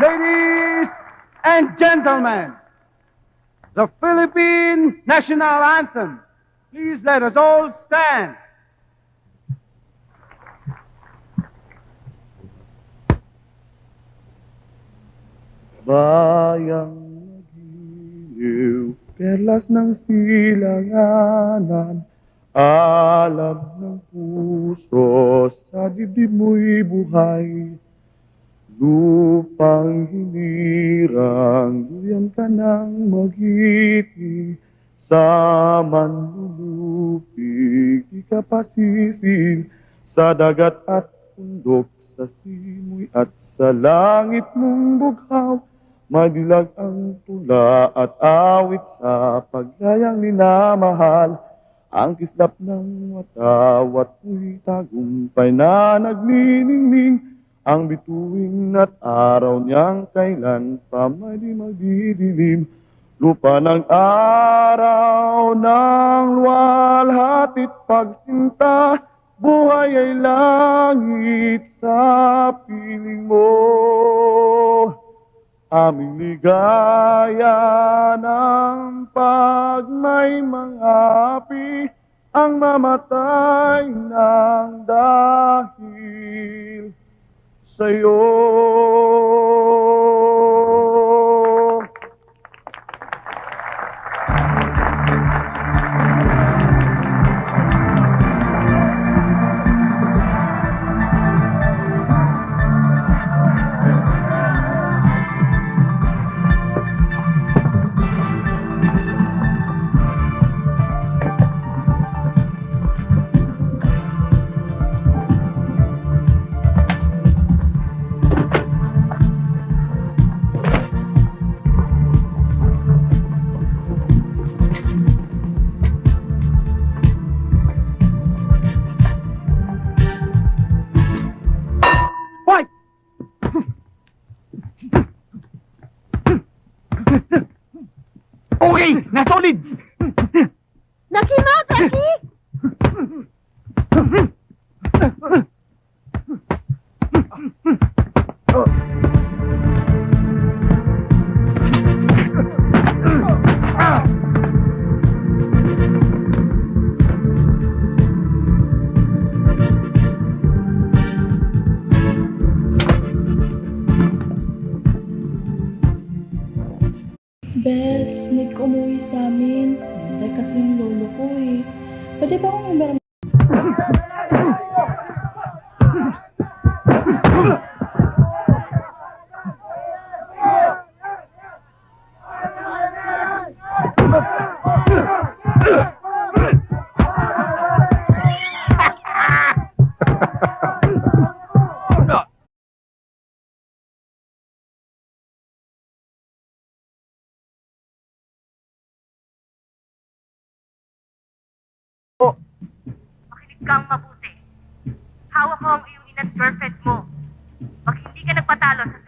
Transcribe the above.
Ladies and gentlemen, the Philippine National Anthem. Please let us all stand. Bayang nagiliw, perlas ng silanganan, alam ng puso, sa dibdib mo'y buhay. Lupang hinirang, duyan ka ng magiti, sa manlulupig, di ka pasisil, sa dagat at bundok, sa simoy at sa langit mong bughaw. Madilag ang tula at awit sa pagyayang minamahal. Ang kislap ng watawat mo'y tagumpay na nagniningning. Ang bituin at araw niyang kailan pa may di magdidilim. Lupa ng araw ng luwalhati't pagsinta, buhay ay langit sa piling mo. Aming ligaya ng pag may mga api ang mamatay ng dahil sa'yo. Okay, nasolid! Lucky mo, Becky! Bes, need ko umuwi sa amin. Dahil kasi yung lolo ko eh. Pwede ba akong meron? Makinig kang mabuti. Hawak ko ang iyong ina't perfect mo. Pag hindi ka nagpatalo sa